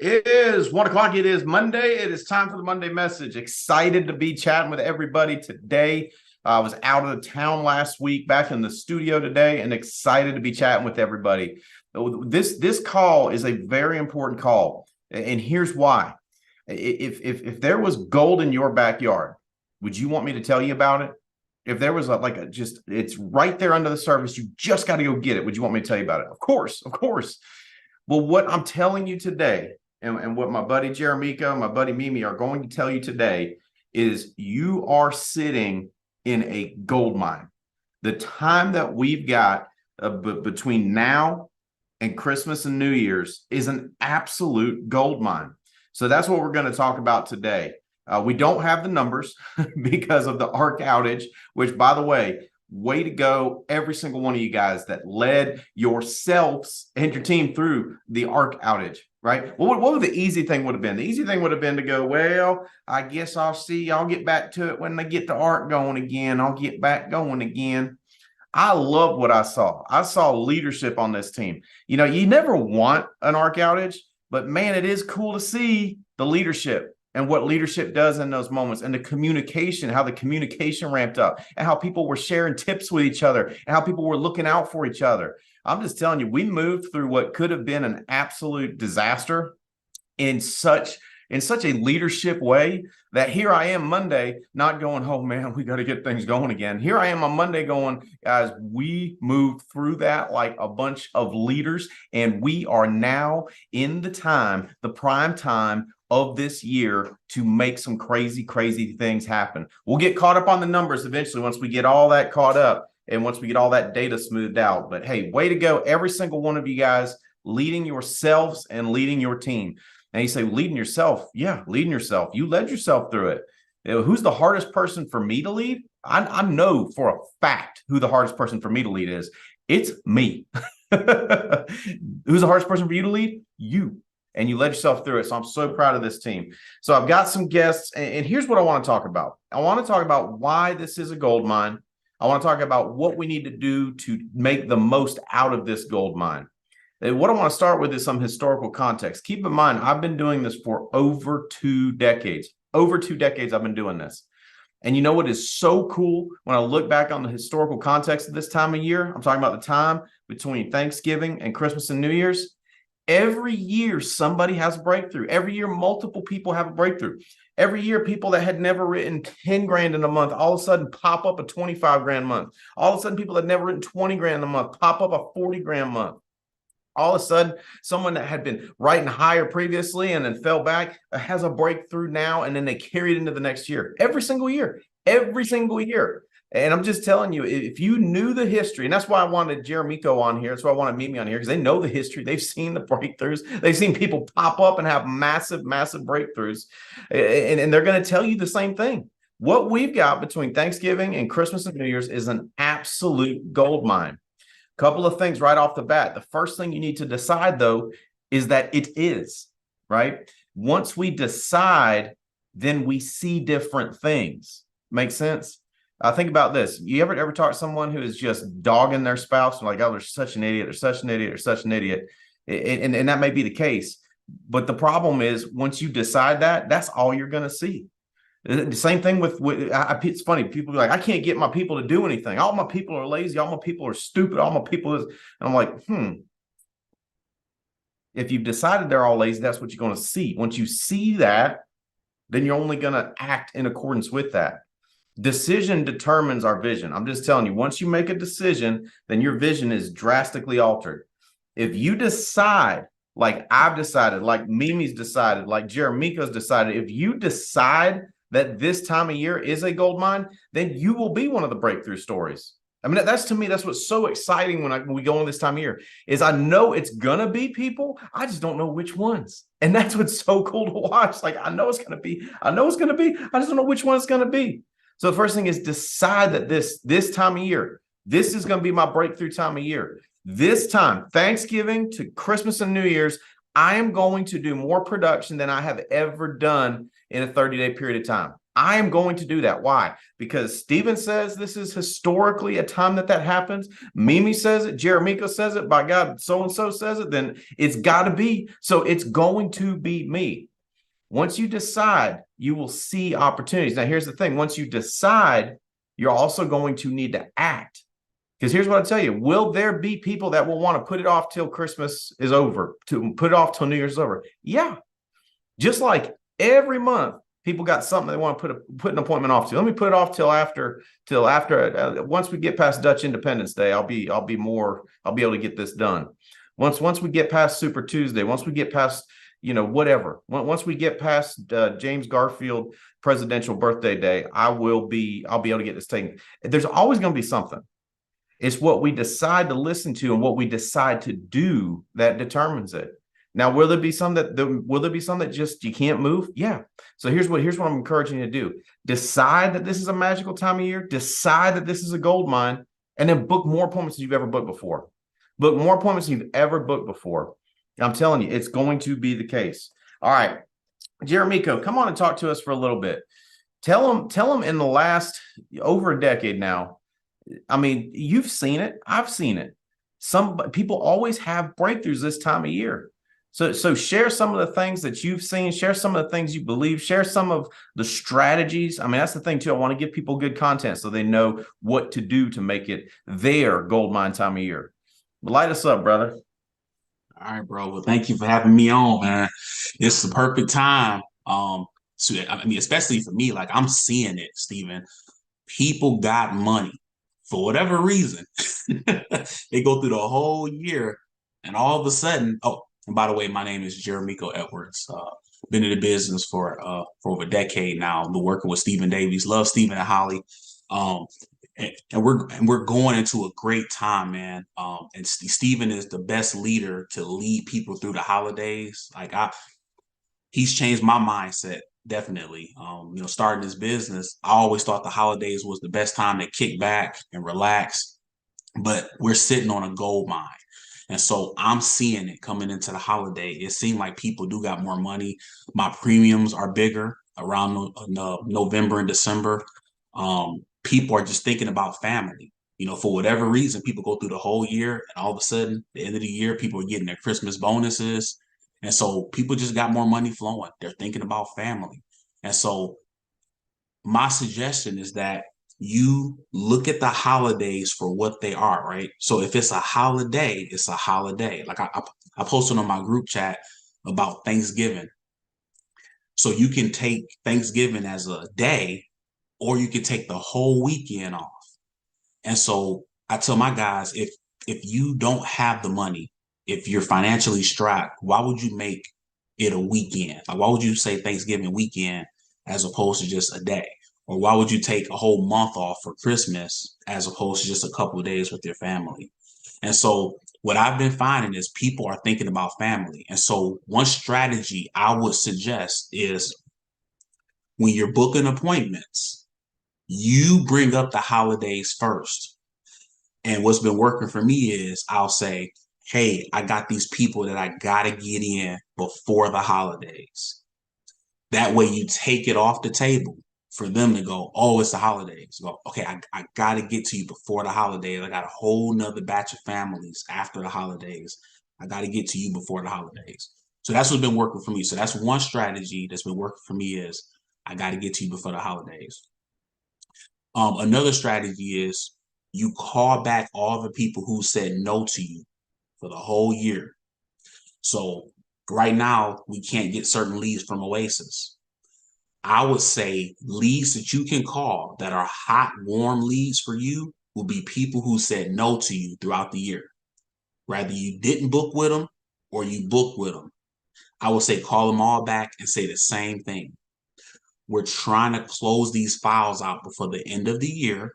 It is 1 o'clock. It is Monday. It is time for the Monday message. Excited to be chatting with everybody today. I was out of the town last week, back in the studio today, and excited to be chatting with everybody. This call is a very important call, and here's why. If there was gold in your backyard, would you want me to tell you about it? If there was it's right there under the surface, you just got to go get it. Would you want me to tell you about it? Of course, of course. Well, what I'm telling you today, and what my buddy Jeremico, my buddy Mimi are going to tell you today, is you are sitting in a gold mine. The time that we've got between now and Christmas and New Year's is an absolute gold mine. So that's what we're going to talk about today. We don't have the numbers because of the ARC outage, which, by the way to go, every single one of you guys that led yourselves and your team through the ARC outage, right? What would the easy thing would have been? The easy thing would have been to go, well, I guess I'll get back to it when they get the ARC going again. I'll get back going again. I love what I saw. I saw leadership on this team. You know, you never want an ARC outage, but man, it is cool to see the leadership and what leadership does in those moments, and the communication, how the communication ramped up, and how people were sharing tips with each other, and how people were looking out for each other. I'm just telling you, we moved through what could have been an absolute disaster in such a leadership way that here I am Monday, not going, oh man, we got to get things going again. Here I am on Monday going, guys, we moved through that like a bunch of leaders, and we are now in the prime time of this year to make some crazy things happen. We'll get caught up on the numbers eventually once we get all that caught up and once we get all that data smoothed out. But hey, way to go, every single one of you guys, leading yourselves and leading your team. And you say, leading yourself. Yeah, leading yourself. You led yourself through it. You know, who's the hardest person for me to lead? I know for a fact who the hardest person for me to lead is. It's me. Who's the hardest person for you to lead? You. And you led yourself through it. So I'm so proud of this team. So I've got some guests, and here's what I want to talk about. I want to talk about why this is a gold mine. I want to talk about what we need to do to make the most out of this gold mine. And what I want to start with is some historical context. Keep in mind, I've been doing this for over 2 decades. Over 2 decades I've been doing this. And you know what is so cool when I look back on the historical context of this time of year? I'm talking about the time between Thanksgiving and Christmas and New Year's. Every year, somebody has a breakthrough. Every year, multiple people have a breakthrough. Every year, people that had never written 10 grand in a month, all of a sudden pop up a 25 grand month. All of a sudden, people that had never written 20 grand a month, pop up a 40 grand month. All of a sudden, someone that had been writing higher previously and then fell back has a breakthrough now, and then they carry it into the next year. Every single year. And I'm just telling you, if you knew the history, and that's why I wanted Jeremico on here, that's why I wanted Mimi on here, because they know the history. They've seen the breakthroughs. They've seen people pop up and have massive breakthroughs. And they're going to tell you the same thing. What we've got between Thanksgiving and Christmas and New Year's is an absolute gold mine. Couple of things right off the bat. The first thing you need to decide, though, is that it is, right? Once we decide, then we see different things. Make sense? Think about this. You ever talk to someone who is just dogging their spouse and like, oh, they're such an idiot, they're such an idiot, they're such an idiot. And that may be the case. But the problem is once you decide that, that's all you're going to see. The same thing with it's funny. People be like, I can't get my people to do anything. All my people are lazy. All my people are stupid. All my people is, and I'm like, if you've decided they're all lazy, that's what you're going to see. Once you see that, then you're only going to act in accordance with that. Decision determines our vision. I'm just telling you, once you make a decision, then your vision is drastically altered. If you decide, like I've decided, like Mimi's decided, like Jeremico's decided, if you decide that this time of year is a gold mine, then you will be one of the breakthrough stories. I mean, that's to me, that's what's so exciting when we go in this time of year, is I know it's going to be people. I just don't know which ones. And that's what's so cool to watch. Like, I know it's going to be. I just don't know which one it's going to be. So the first thing is decide that this time of year, this is going to be my breakthrough time of year. This time, Thanksgiving to Christmas and New Year's, I am going to do more production than I have ever done in a 30-day period of time. I am going to do that. Why? Because Steven says this is historically a time that happens. Mimi says it. Jeremico says it. By God, so-and-so says it. Then it's got to be. So it's going to be me. Once you decide, you will see opportunities. Now, here's the thing. Once you decide, you're also going to need to act. Because here's what I tell you. Will there be people that will want to put it off till Christmas is over, to put it off till New Year's is over? Yeah. Just like every month, people got something they want to put an appointment off to. Let me put it off till after once we get past Dutch Independence Day, I'll be able to get this done. Once we get past Super Tuesday, once we get past whatever, once we get past James Garfield presidential birthday day, I'll be able to get this taken. There's always going to be something. It's what we decide to listen to and what we decide to do that determines it. Now, will there be some that just you can't move? Yeah. So here's what I'm encouraging you to do. Decide that this is a magical time of year. Decide that this is a gold mine, and then book more appointments than you've ever booked before. Book more appointments than you've ever booked before. I'm telling you, it's going to be the case. All right. Jeremico, come on and talk to us for a little bit. Tell them in the last over a decade now. I mean, you've seen it. I've seen it. Some people always have breakthroughs this time of year. So share some of the things that you've seen, share some of the things you believe, share some of the strategies. I mean, that's the thing too. I want to give people good content so they know what to do to make it their gold mine time of year. Light us up, brother. All right, bro. Well, thank you for having me on, man. It's the perfect time. So I mean, especially for me, like I'm seeing it, Steven. People got money for whatever reason. They go through the whole year, and all of a sudden, oh, and by the way, my name is Jeremico Edwards. Been in the business for over a decade now. Been working with Stephen Davies. Love Stephen and Holly. Um, and we're going into a great time, man. And Stephen is the best leader to lead people through the holidays. He's changed my mindset definitely. Starting this business, I always thought the holidays was the best time to kick back and relax, but we're sitting on a gold mine. And so I'm seeing it coming into the holiday. It seemed like people do got more money. My premiums are bigger around November and December. People are just thinking about family. For whatever reason, people go through the whole year, and all of a sudden, the end of the year, people are getting their Christmas bonuses. And so people just got more money flowing. They're thinking about family. And so my suggestion is that you look at the holidays for what they are, right? So if it's a holiday, it's a holiday. Like I posted on my group chat about Thanksgiving. So you can take Thanksgiving as a day, or you can take the whole weekend off. And so I tell my guys, if you don't have the money, if you're financially strapped, why would you make it a weekend? Like, why would you say Thanksgiving weekend as opposed to just a day? Or why would you take a whole month off for Christmas as opposed to just a couple of days with your family? And so what I've been finding is people are thinking about family. And so one strategy I would suggest is when you're booking appointments, you bring up the holidays first. And what's been working for me is I'll say, hey, I got these people that I got to get in before the holidays. That way you take it off the table for them to go, oh, it's the holidays. Go, okay, I got to get to you before the holidays. I got a whole nother batch of families after the holidays. I got to get to you before the holidays. So that's what's been working for me. So that's one strategy that's been working for me is I got to get to you before the holidays. Another strategy is you call back all the people who said no to you for the whole year. So right now, we can't get certain leads from Oasis. I would say leads that you can call that are hot, warm leads for you will be people who said no to you throughout the year. Rather you didn't book with them or you booked with them. I would say call them all back and say the same thing. We're trying to close these files out before the end of the year.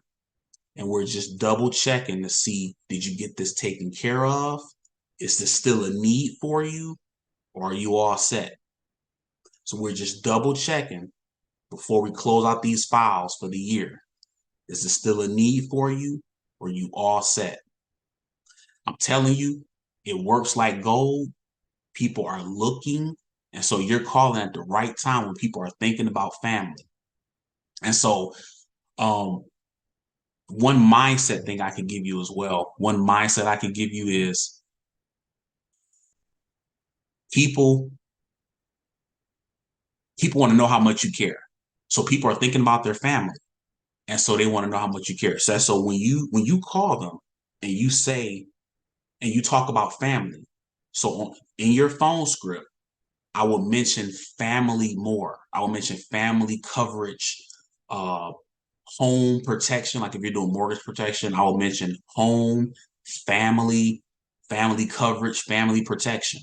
And we're just double checking to see, did you get this taken care of? Is this still a need for you? Or are you all set? So we're just double checking before we close out these files for the year. Is this still a need for you? Or are you all set? I'm telling you, it works like gold. People are looking. And so you're calling at the right time when people are thinking about family. And so, one mindset thing I can give you as well, one mindset I can give you is people want to know how much you care. So people are thinking about their family. And so they want to know how much you care. So when you call them and you say, and you talk about family, so in your phone script, I will mention family more. I will mention family coverage, home protection. Like if you're doing mortgage protection, I will mention home, family, family coverage, family protection.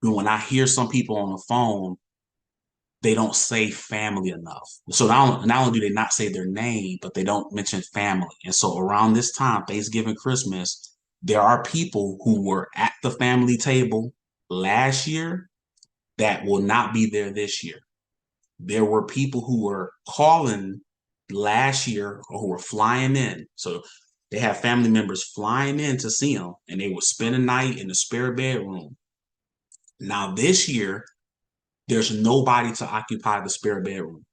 And when I hear some people on the phone, they don't say family enough. So not only do they not say their name, but they don't mention family. And so around this time, Thanksgiving, Christmas, there are people who were at the family table last year that will not be there this year. There were people who were calling last year or who were flying in. So they have family members flying in to see them, and they would spend a night in the spare bedroom. Now this year, there's nobody to occupy the spare bedroom,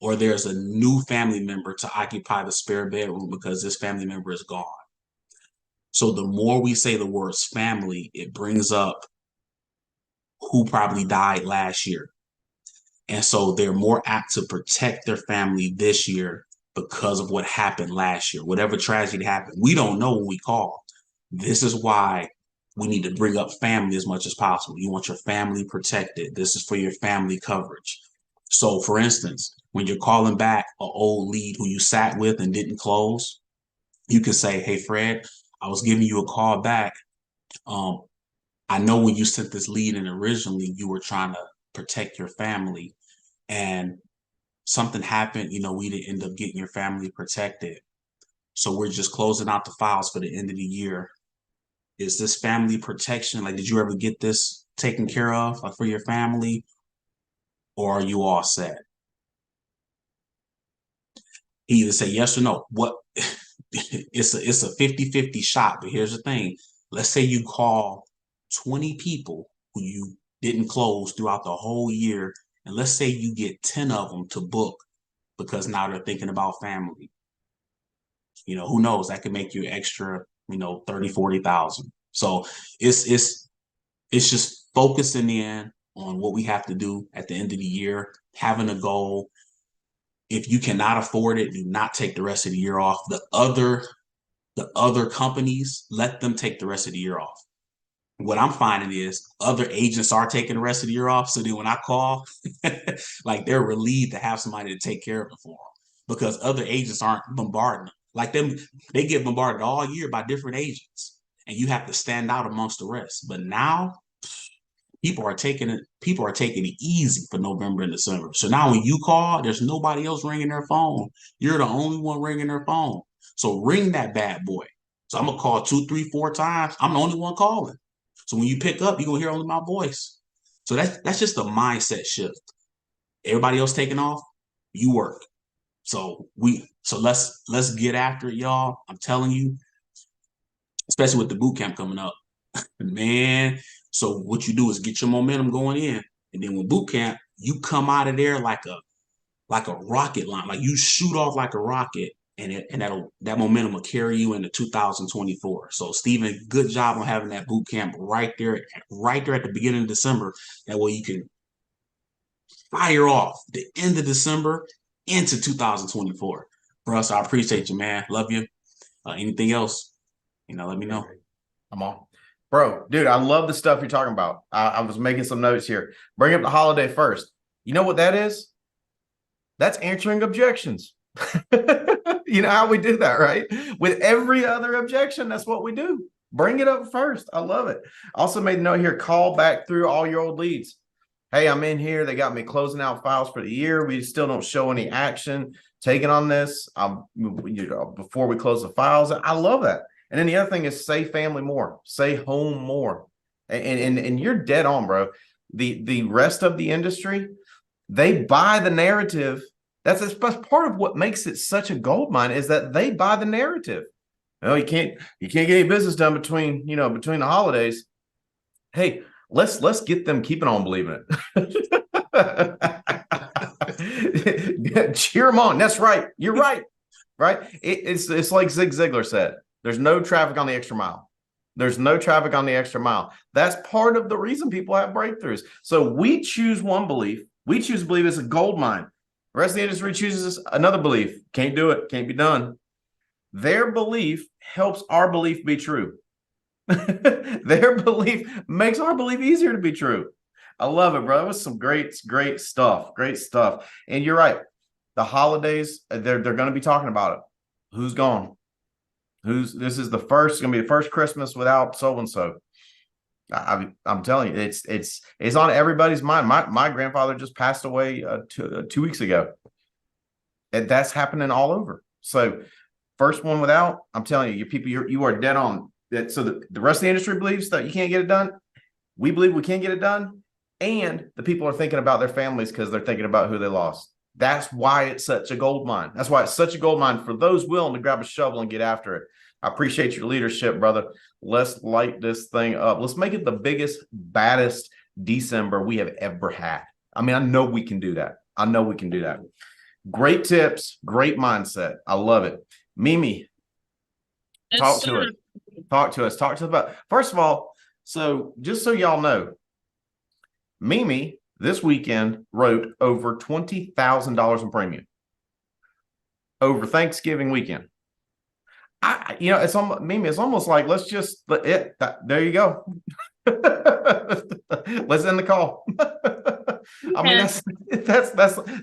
or there's a new family member to occupy the spare bedroom because this family member is gone. So the more we say the words family, it brings up who probably died last year. And so they're more apt to protect their family this year because of what happened last year. Whatever tragedy happened, we don't know when we call. This is why we need to bring up family as much as possible. You want your family protected. This is for your family coverage. So for instance, when you're calling back an old lead who you sat with and didn't close, you can say, hey, Fred, I was giving you a call back. I know when you sent this lead in originally, you were trying to protect your family, and something happened, we didn't end up getting your family protected. So we're just closing out the files for the end of the year. Is this family protection? Like, did you ever get this taken care of, like, for your family? Or are you all set? Either say yes or no. What it's a 50-50 shot, but here's the thing. Let's say you call 20 people who you didn't close throughout the whole year, and let's say you get 10 of them to book because now they're thinking about family. Who knows? That could make you extra, 30, 40,000. So it's just focusing in on what we have to do at the end of the year, having a goal. If you cannot afford it, do not take the rest of the year off. The other companies, let them take the rest of the year off. What I'm finding is other agents are taking the rest of the year off. So then when I call, like, they're relieved to have somebody to take care of it for them, because other agents aren't bombarding them. Like them, they get bombarded all year by different agents, and you have to stand out amongst the rest. But now people are taking it easy for November and December. So now when you call, there's nobody else ringing their phone. You're the only one ringing their phone. So ring that bad boy. So I'm gonna call 2, 3, 4 times. I'm the only one calling. So when you pick up, you're gonna hear only my voice. So that's just a mindset shift. Everybody else taking off, you work. So let's get after it, y'all. I'm telling you, especially with the boot camp coming up, man. So what you do is get your momentum going in, and then with boot camp, you come out of there like a rocket line, like you shoot off like a rocket, and that momentum will carry you into 2024. So Stephen, good job on having that boot camp right there at the beginning of December. That way you can fire off the end of December into 2024. Russ, I appreciate you, man. Love you. Anything else? Let me know. I'm on. Bro, dude, I love the stuff you're talking about. I was making some notes here. Bring up the holiday first. You know what that is? That's answering objections. You know how we do that, right? With every other objection, that's what we do. Bring it up first. I love it. Also made a note here, call back through all your old leads. Hey, I'm in here. They got me closing out files for the year. We still don't show any action taken on this before we close the files. I love that. And then the other thing is say family more, say home more. And you're dead on, bro. The rest of the industry, they buy the narrative. That's part of what makes it such a gold mine, is that they buy the narrative. No, you can't get any business done between the holidays. Hey, let's get them keeping on believing it. Cheer them on. That's right. You're right. Right. It's like Zig Ziglar said. There's no traffic on the extra mile. There's no traffic on the extra mile. That's part of the reason people have breakthroughs. So we choose one belief. We choose to believe it's a gold mine. The rest of the industry chooses another belief. Can't do it. Can't be done. Their belief helps our belief be true. Their belief makes our belief easier to be true. I love it, bro. It was some great stuff. Great stuff. And you're right. The holidays, they're going to be talking about it. Who's gone? This is the first, going to be the first Christmas without so-and-so. I'm telling you, it's on everybody's mind. My grandfather just passed away 2 weeks ago. And that's happening all over. So first one without, I'm telling you, you are dead on. So the rest of the industry believes that you can't get it done. We believe we can get it done. And the people are thinking about their families because they're thinking about who they lost. That's why it's such a gold mine. That's why it's such a gold mine for those willing to grab a shovel and get after it. I appreciate your leadership, brother. Let's light this thing up. Let's make it the biggest, baddest December we have ever had. I mean, I know we can do that. I know we can do that. Great tips, great mindset. I love it. Mimi, talk to us. Talk to us about, first of all, so just so y'all know, Mimi this weekend wrote over $20,000 in premium over Thanksgiving weekend. It's almost, Mimi, it's almost like there you go. Let's end the call. I mean,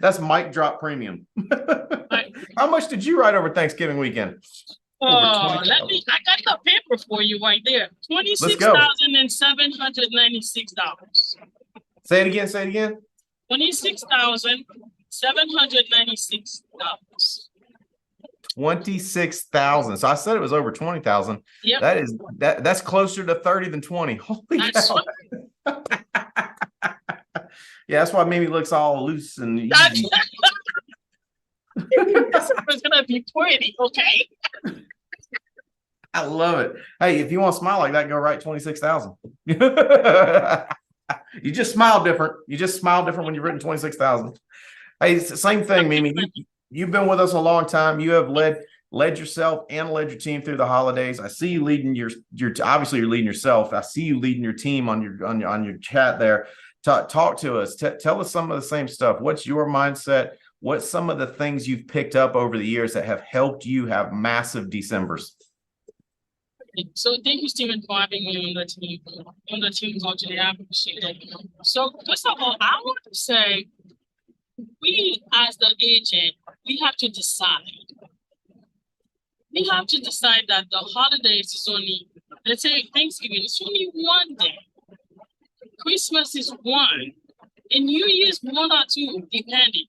that's mic drop premium. How much did you write over Thanksgiving weekend? Oh, I got the paper for you right there. $26,796. Say it again. $26,796. 26,000. So I said it was over 20,000. Yep. That's closer to 30 than 20. Holy cow. Yeah, that's why Mimi looks all loose and easy. It's gonna be pretty, okay? I love it. Hey, if you want to smile like that, go write 26,000. You just smile different. You just smile different when you've written 26,000. Hey, it's the same thing, Mimi. You've been with us a long time. You have led yourself and led your team through the holidays. I see you leading your obviously you're leading yourself. I see you leading your team on your chat there. Talk to us. Tell us some of the same stuff. What's your mindset? What's some of the things you've picked up over the years that have helped you have massive Decembers? So thank you, Stephen, for having me on the team call today. I appreciate it. So first of all, I want to say we as the agent, we have to decide. We have to decide that the holidays is only, let's say Thanksgiving, it's only one day. Christmas is one. And New Year's 1 or 2, depending.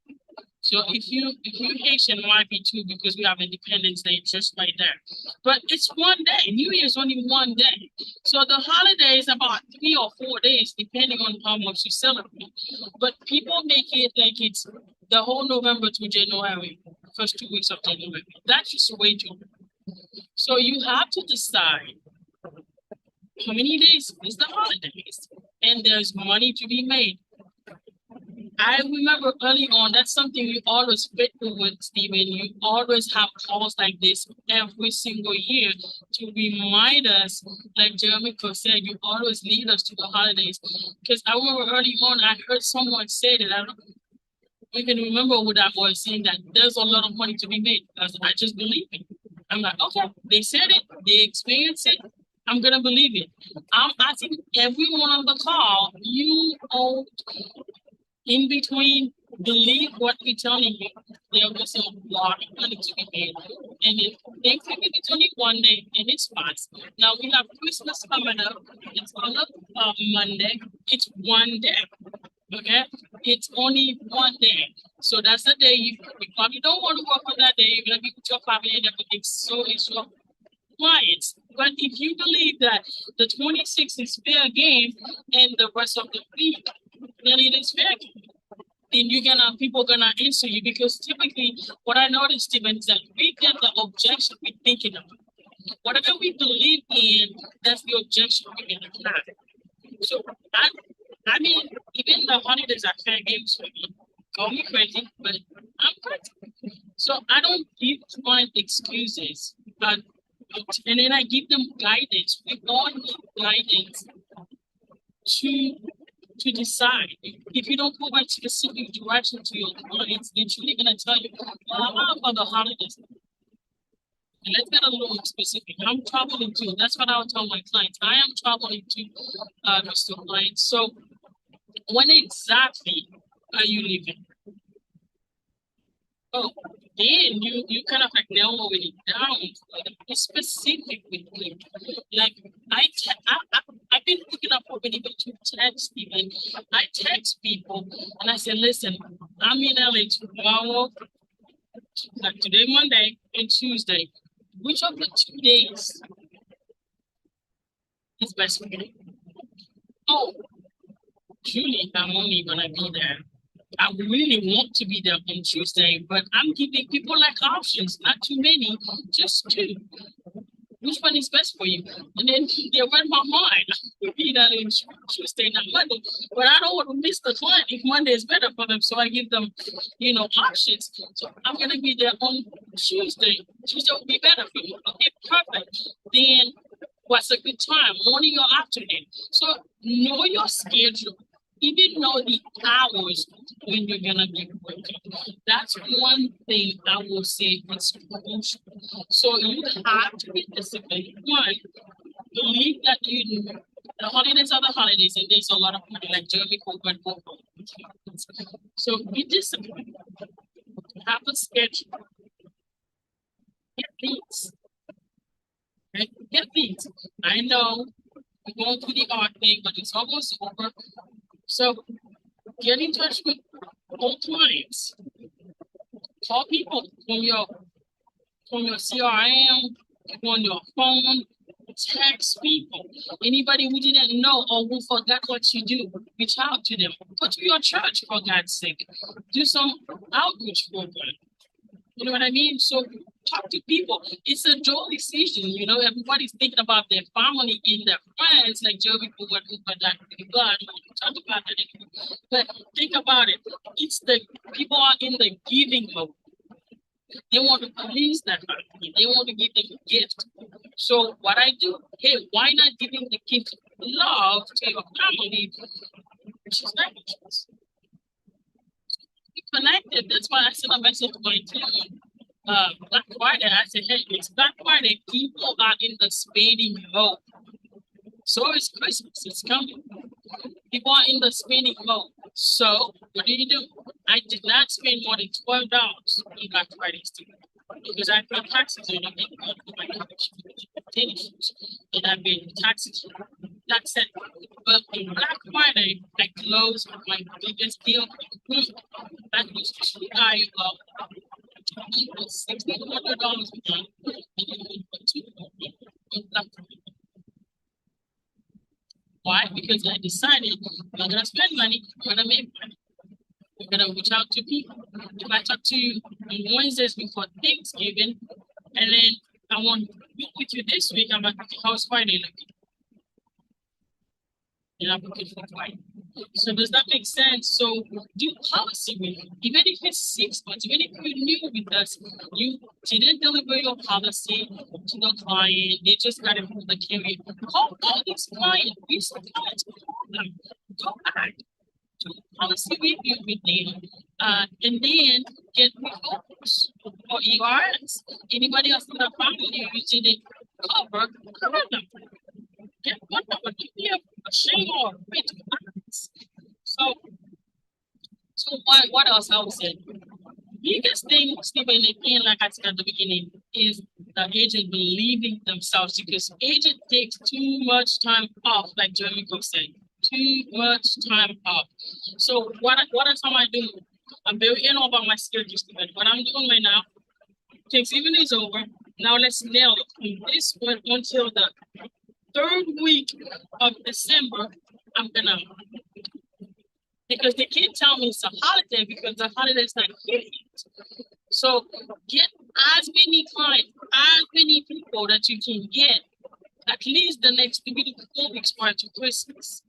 So if you Haitian, might be 2 because we have Independence Day just right there. But it's one day. New Year's only one day. So the holiday is about 3 or 4 days, depending on how much you celebrate. But people make it like it's the whole November to January, first 2 weeks of January. That's just way too long. So you have to decide how many days is the holidays, and there's money to be made. I remember early on, that's something we always fit with, Stephen. You always have calls like this every single year to remind us, like Jeremy Cook said, you always lead us to the holidays. Because I remember early on, I heard someone say that, I don't even remember who that was, saying that there's a lot of money to be made. I just believe it. I'm like, okay, they said it, they experienced it, I'm going to believe it. I'm asking everyone on the call, you all in between, believe what we're telling you. There was a lot of money to be made. And if Thanksgiving is only one day, and it's fast. Now we have Christmas coming up. It's on a Monday. It's one day. Okay? It's only one day. So that's the day you probably don't want to work on that day. You're going to be with your family and everything. So it's your clients. But if you believe that the 26th is fair game and the rest of the week, then it is fair game, then people gonna answer you, because typically what I noticed, Stephen, is that we get the objection we're thinking of. Whatever we believe in, that's the objection we're gonna have. So I mean, even the holidays are fair games for me. Call me crazy, but I'm crazy. So I don't give client excuses, but and then I give them guidance. We all need guidance to decide. If you don't provide specific direction to your clients, they're truly gonna tell you, well, I'm out for the holidays. And let's get a little more specific. I'm traveling too. That's what I would tell my clients. I am traveling to Mr. Client. So when exactly are you leaving? Oh, then you kind of like narrow it down. Be specific with me. Like I've been looking up for people to text even. I text people and I say, listen, I'm in LA tomorrow, like today, Monday and Tuesday. Which of the 2 days is best for you? Oh, Julie, I'm only gonna be there. I really want to be there on Tuesday, but I'm giving people like options, not too many, just 2. Which one is best for you? And then they read my mind. We'll be there on Tuesday, not Monday. But I don't want to miss the client if Monday is better for them. So I give them, options. So I'm gonna be there on Tuesday. Tuesday will be better for you. Okay, perfect. Then what's a good time? Morning or afternoon? So know your schedule. Even know the hours when you're gonna be working. That's one thing I will say is crucial. So you have to be disciplined. One, believe that the holidays are the holidays, and there's a lot of money like Jeremy Corbyn. So be disciplined. Have a schedule. Get these. Right? Get these. I know we're going through the art thing, but it's almost over. So get in touch with all clients. Call people from your CRM, on your phone, text people. Anybody who didn't know or who forgot what you do, reach out to them. Go to your church, for God's sake. Do some outreach program. You know what I mean? So talk to people. It's a dual decision. Everybody's thinking about their family and their friends, like Joey Cooper, that God, we talked about that anyway. But think about it. It's the people are in the giving mode. They want to please that family. They want to give them a gift. So what I do, hey, why not giving the gift of love to your family, which is negligence? Connected. That's why I sent a message to my team. Black Friday. I said, hey, it's Black Friday. People are in the spending mode. So is Christmas. It's coming. People are in the spending mode. So what do? I did not spend more than $12 on Black Friday because I pay taxes on it. And I pay taxes. That's it. But on Black Friday, I closed my biggest deal. That was too high of $1,600 Why? Because I decided I'm not gonna spend money, I'm gonna make money. I'm gonna reach out to people. If I talk to you on Wednesdays before Thanksgiving, and then I want to meet with you this week, I'm like, how's Friday looking? And I'm looking for Friday. So does that make sense? So do policy with you. Even if it's 6 months, even if you're new with us, you didn't deliver your policy to the client, they just got it from the carrier. Call all these clients, these clients, go back to policy review with them, and then get referrals or ERS. Anybody else in the family you didn't cover them. Get one number, give me a shame or a So what else I would say? Biggest thing, Stephen, again, like I said at the beginning, is the agent believing themselves because agent takes too much time off, like Jeremy Cook said. Too much time off. So what am I doing? I'm very anal about my schedule, Stephen. What I'm doing right now, Thanksgiving is over. Now let's nail it. From this point until the 3rd week of December, I'm gonna, because they can't tell me it's a holiday because the holiday's not here yet. So get as many clients, as many people that you can get, at least the next 3 to 4 weeks prior to Christmas.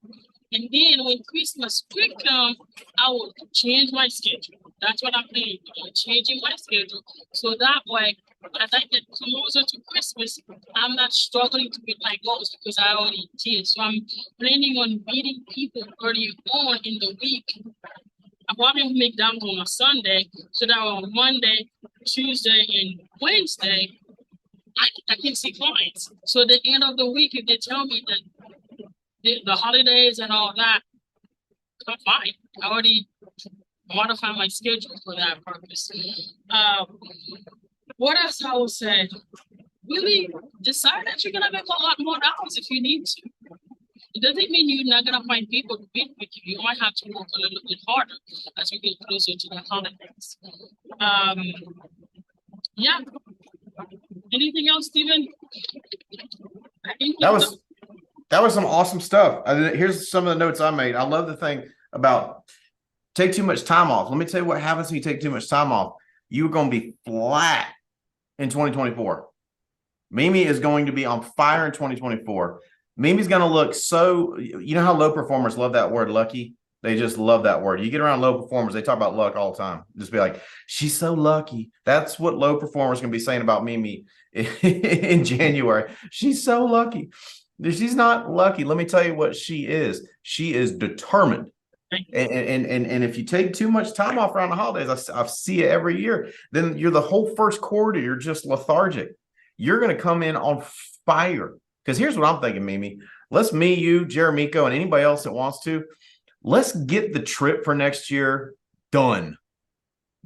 And then when Christmas break come, I will change my schedule. That's what I'm doing. I'm changing my schedule. So that way, as I get closer to Christmas, I'm not struggling to meet my goals because I already did. So I'm planning on meeting people early on in the week. I probably make them on a Sunday so that on Monday, Tuesday, and Wednesday, I can see clients. So at the end of the week, if they tell me that the holidays and all that, I'm fine. I already modify my schedule for that purpose. What else I would say? Really decide that you're gonna make a lot more dollars if you need to. It doesn't mean you're not gonna find people to bid with you. You might have to work a little bit harder as we get closer to the holidays. Yeah. Anything else, Stephen? I think That was some awesome stuff. Here's some of the notes I made. I love the thing about take too much time off. Let me tell you what happens when you take too much time off. You're going to be flat in 2024. Mimi is going to be on fire in 2024. Mimi's going to look so, you know how low performers love that word lucky? They just love that word. You get around low performers, they talk about luck all the time. Just be like, she's so lucky. That's what low performers can be saying about Mimi in January. She's so lucky. She's not lucky. Let me tell you what she is. She is determined. And if you take too much time off around the holidays, I see it every year, then you're the whole first quarter, you're just lethargic. You're going to come in on fire. Because here's what I'm thinking, Mimi. Me, you, Jeremico, and anybody else that wants to, let's get the trip for next year done.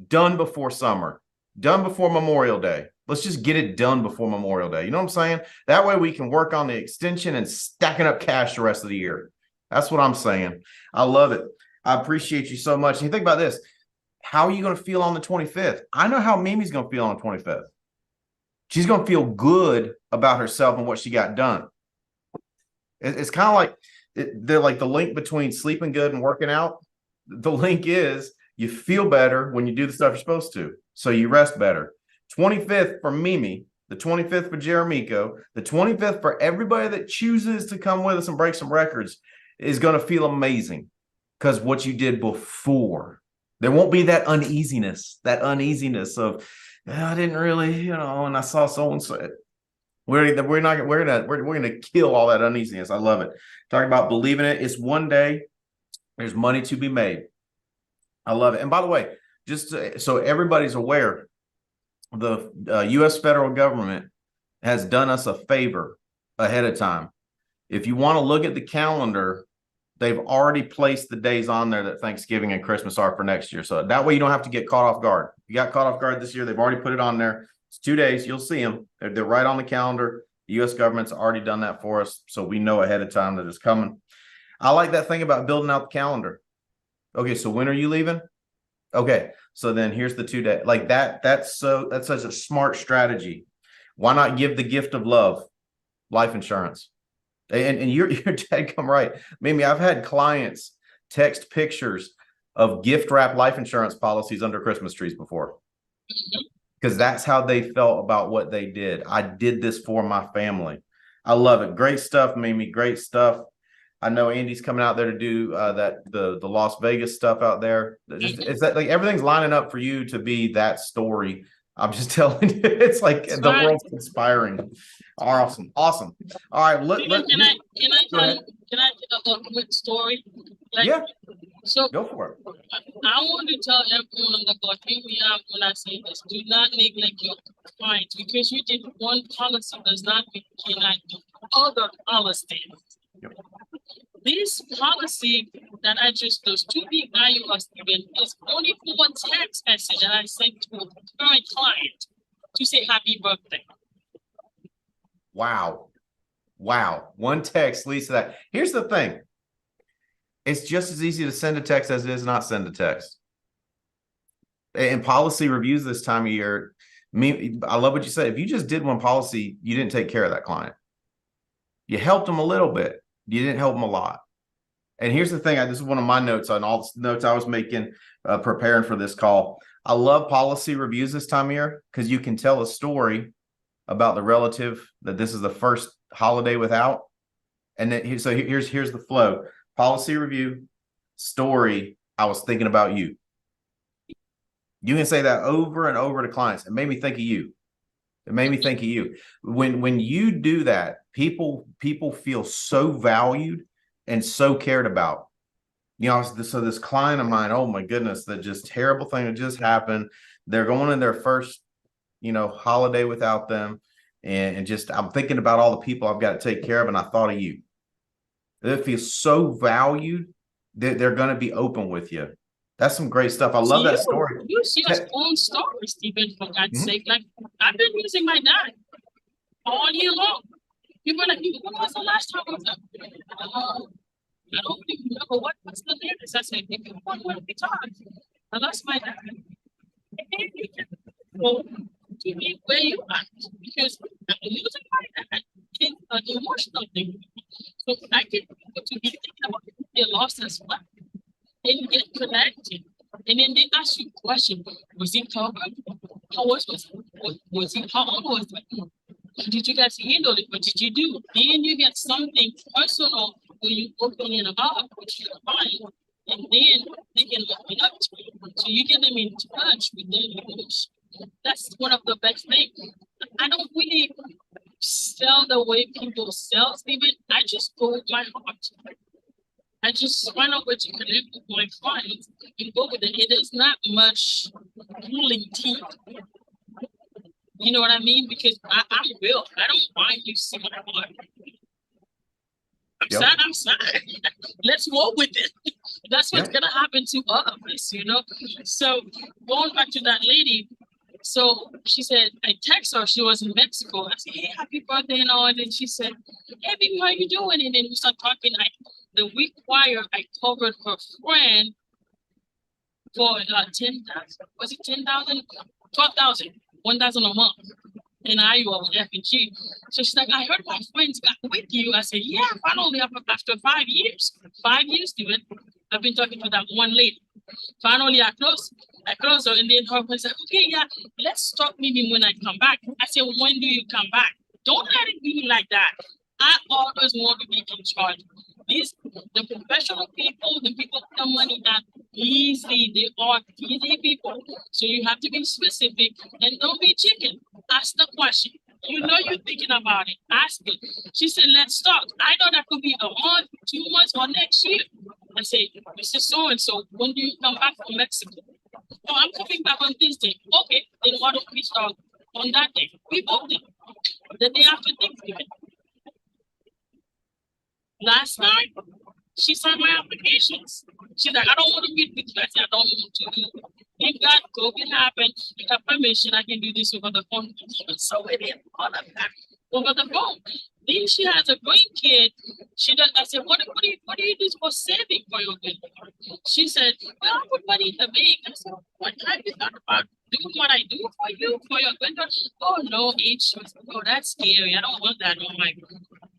Done before summer. Done before Memorial Day. Let's just get it done before Memorial Day. You know what I'm saying? That way we can work on the extension and stacking up cash the rest of the year. That's what I'm saying. I love it. I appreciate you so much. And you think about this. How are you going to feel on the 25th? I know how Mimi's going to feel on the 25th. She's going to feel good about herself and what she got done. It's kind of like they're like the link between sleeping good and working out. The link is you feel better when you do the stuff you're supposed to. So you rest better. 25th for Mimi, the 25th for Jeremico, the 25th for everybody that chooses to come with us and break some records is going to feel amazing because what you did before. There won't be that uneasiness of I didn't really, and I saw someone say it. We're gonna kill all that uneasiness. I love it. Talking about believing it. It's one day. There's money to be made. I love it. And by the way, just so everybody's aware, the U.S. federal government has done us a favor ahead of time. If you want to look at the calendar, they've already placed the days on there that Thanksgiving and Christmas are for next year. So that way you don't have to get caught off guard. You got caught off guard this year. They've already put it on there. It's 2 days. You'll see them. They're right on the calendar. The U.S. government's already done that for us. So we know ahead of time that it's coming. I like that thing about building out the calendar. Okay, so when are you leaving? Okay, so then here's the 2 days. Like that's such a smart strategy. Why not give the gift of love, life insurance? And you're dead come right. Mimi, I've had clients text pictures of gift wrap life insurance policies under Christmas trees before. Because that's how they felt about what they did. I did this for my family. I love it. Great stuff, Mimi. Great stuff. I know Andy's coming out there to do the Las Vegas stuff out there. It's that like everything's lining up for you to be that story. I'm just telling you, it's like the world's conspiring. Awesome. All right. Can I tell a quick story? Yeah. So go for it. I want to tell everyone about me when I say this. Do not neglect your clients because you did one policy does not mean you cannot do other policies. Yep. This policy that I just those 2 big IUS given is only for a text message that I sent to a current client to say happy birthday. Wow. One text leads to that. Here's the thing. It's just as easy to send a text as it is not send a text. And policy reviews this time of year. I love what you said. If you just did one policy, you didn't take care of that client. You helped them a little bit. You didn't help them a lot. And here's the thing. This is one of my notes on all the notes I was making, preparing for this call. I love policy reviews this time of year because you can tell a story about the relative that this is the first holiday without. And then, so here's the flow. policy review, story, I was thinking about you. You can say that over and over to clients. It made me think of you. It made me think of you. When you do that, people feel so valued and so cared about. You know, so this client of mine, oh my goodness, that just terrible thing that just happened. They're going in their first, holiday without them. And just, I'm thinking about all the people I've got to take care of. And I thought of you. They feel so valued that they're going to be open with you. That's some great stuff. I love that story. You see your own story, Stephen, for God's sake. Like, I've been using my dad all year long. People are like, when was the last time I was up? I don't even remember what's the latest. I said, if you want to be talking, I lost my dad. Well, to me, where you at? Because I'm using my dad in an emotional thing. So I can people to be thinking about their loss as well. And get connected. And then they ask you a question. Was he covered? How was he? How old was he? Did you guys handle it? What did you do? Then you get something personal when you open it about what you find, and then they can open up to you. So you get them in touch with them. That's one of the best things. I don't really sell the way people sell, Stephen. I just go with my heart. I just find out where to connect with my clients and go with it. It is not much pulling teeth. You know what I mean? Because I'm real. I don't mind you see my heart. I'm sad. Let's roll with it. That's what's gonna happen to all of us, So going back to that lady, so she said, I text her, she was in Mexico. I said, hey, happy birthday and all. And then she said, hey, baby, how you doing? And then we start talking. The week prior, I covered her friend for 10,000. Was it 10,000? 12,000. 1,000 a month in Iowa with F&G. So she's like, I heard my friends got with you. I said, yeah, finally after 5 years. 5 years, Steven. I've been talking to that one lady. Finally, I closed her, and then her friend said, okay, yeah, let's talk maybe when I come back. I said, when do you come back? Don't let it be like that. I always want to be in charge. The professional people, the people with the money that easy, they are easy people. So you have to be specific and don't be chicken. Ask the question. You're thinking about it. Ask it. She said, let's talk. I know that could be a month, 2 months, or next year. I say, Mr. So-and-so, when do you come back from Mexico? Oh, I'm coming back on this day. Okay, then why don't we start on that day? We both did. The day after Thanksgiving. Last night, she signed my applications. She's like, I don't want to meet with you. I said, I don't want to. Thank God COVID happened. You have permission. I can do this over the phone. So it is all of that over the phone. Then she has a grandkid. I said, what do you do for saving for your grandkid? She said, well, I put money in the bank. I said, what have you thought about doing what I do for you, for your granddaughter? Oh, no, H. Oh, that's scary. I don't want that on my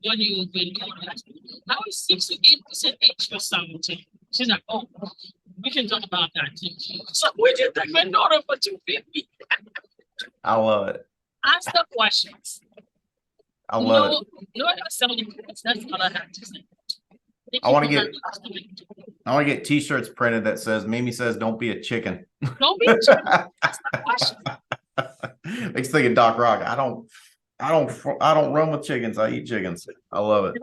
when you've been doing that. How is 6 to 8% extra something? She's like, oh, we can talk about that too. So we did the granddaughter for 250. I love it. Ask the questions. I love it. No, that's what I have to say. I want to get t-shirts printed that says Mimi says don't be a chicken. Don't be a chicken. Ask the question. Makes thinking Doc Rock. I don't run with chickens. I eat chickens. I love it.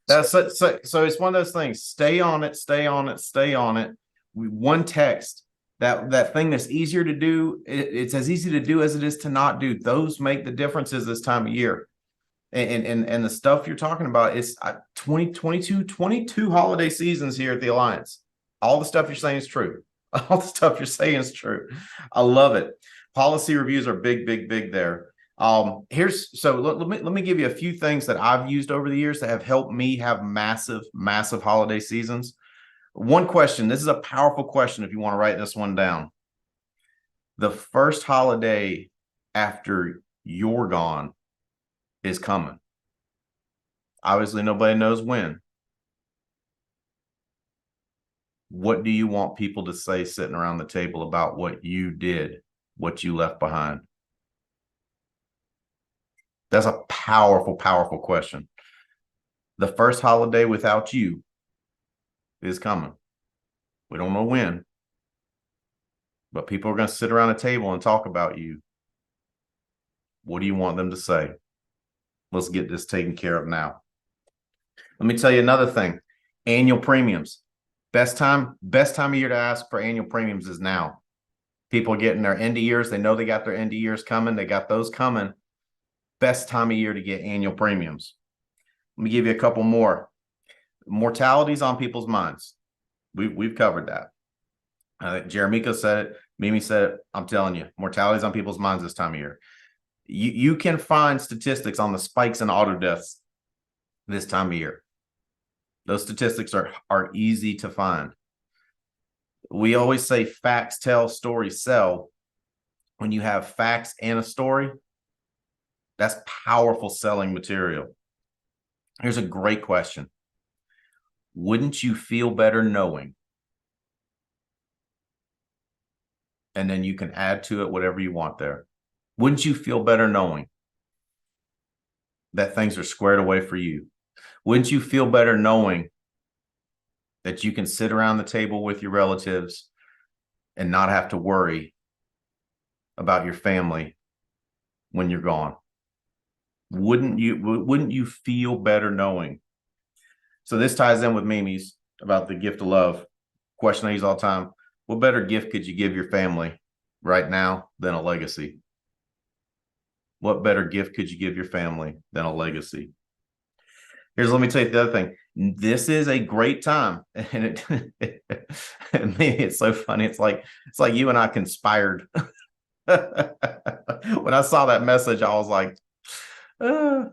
That's so it's one of those things. Stay on it, stay on it, stay on it. One text, that thing that's easier to do. It's as easy to do as it is to not do. Those make the differences this time of year. And the stuff you're talking about is 22 holiday seasons here at the Alliance. All the stuff you're saying is true. All the stuff you're saying is true. I love it. Policy reviews are big there. Let me give you a few things that I've used over the years that have helped me have massive holiday seasons. One question. This is a powerful question if you want to write this one down. The first holiday after you're gone is coming. Obviously, nobody knows when. What do you want people to say sitting around the table about what you did, what you left behind? That's a powerful question. The first holiday without you is coming. We don't know when, but people are going to sit around a table and talk about you. What do you want them to say? Let's get this taken care of now. Let me tell you another thing. Annual premiums. Best time of year to ask for annual premiums is now. People are getting their end of years. They know they got their end of years coming. They got those coming. Best time of year to get annual premiums. Let me give you a couple more. Mortality's on people's minds. We've covered that. Jeremica said it. Mimi said it. I'm telling you, mortality's on people's minds this time of year. You can find statistics on the spikes in auto deaths this time of year. Those statistics are easy to find. We always say facts tell, stories sell. When you have facts and a story, that's powerful selling material. Here's a great question. Wouldn't you feel better knowing? And then you can add to it whatever you want there. Wouldn't you feel better knowing that things are squared away for you? Wouldn't you feel better knowing that you can sit around the table with your relatives and not have to worry about your family when you're gone? Wouldn't you feel better knowing? So this ties in with Mimi's about the gift of love. Question I use all the time. What better gift could you give your family right now than a legacy? What better gift could you give your family than a legacy? Let me tell you the other thing. This is a great time. And it's so funny. It's like you and I conspired. When I saw that message, I was like, I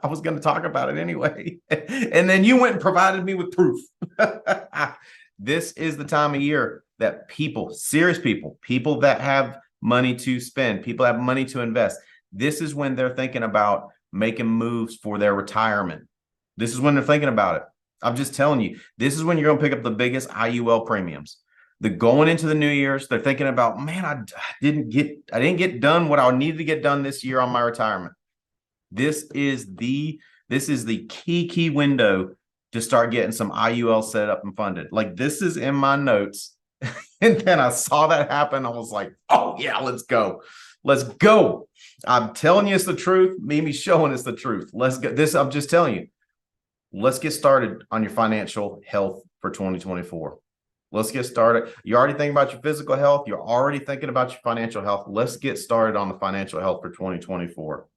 was going to talk about it anyway. And then you went and provided me with proof. This is the time of year that people, serious people that have money to spend, people have money to invest. This is when they're thinking about making moves for their retirement. This is when they're thinking about it. I'm just telling you, this is when you're going to pick up the biggest IUL premiums. They're going into the New Year's. They're thinking about, man, I didn't get done what I needed to get done this year on my retirement. This is the key window to start getting some IUL set up and funded. Like, this is in my notes. And then I saw that happen. I was like, oh yeah, let's go. Let's go. I'm telling you it's the truth. Mimi's showing us the truth. Let's get this. I'm just telling you. Let's get started on your financial health for 2024. Let's get started. You're already thinking about your physical health. You're already thinking about your financial health. Let's get started on the financial health for 2024.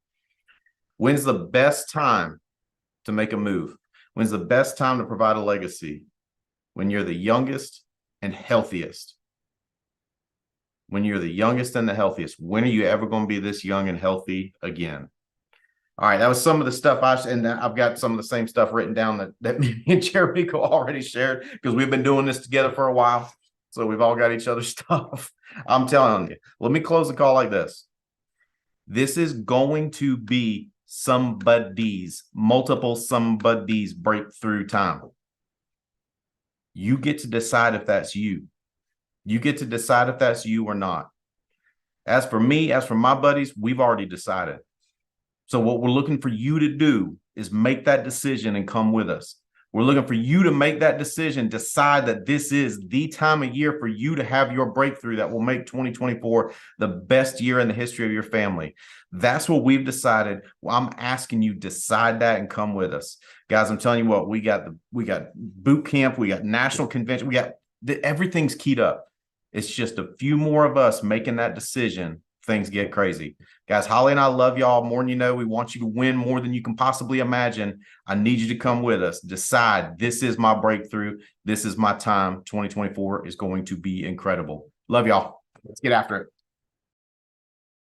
When's the best time to make a move? When's the best time to provide a legacy? When you're the youngest and healthiest. When you're the youngest and the healthiest. When are you ever going to be this young and healthy again? All right, that was some of the stuff and I've got some of the same stuff written down that me and Jeremica already shared, because we've been doing this together for a while. So we've all got each other's stuff. I'm telling you. Let me close the call like this. This is going to be multiple somebody's breakthrough time. You get to decide if that's you. You get to decide if that's you or not. As for me, as for my buddies, we've already decided. So what we're looking for you to do is make that decision and come with us. We're looking for you to make that decision, decide that this is the time of year for you to have your breakthrough that will make 2024 the best year in the history of your family. That's what we've decided. Well, I'm asking you, decide that and come with us. Guys, I'm telling you what, we got boot camp, we got national convention, everything's keyed up. It's just a few more of us making that decision. Things get crazy. Guys, Holly and I love y'all more than you know. We want you to win more than you can possibly imagine. I need you to come with us. Decide, this is my breakthrough. This is my time. 2024 is going to be incredible. Love y'all. Let's get after it.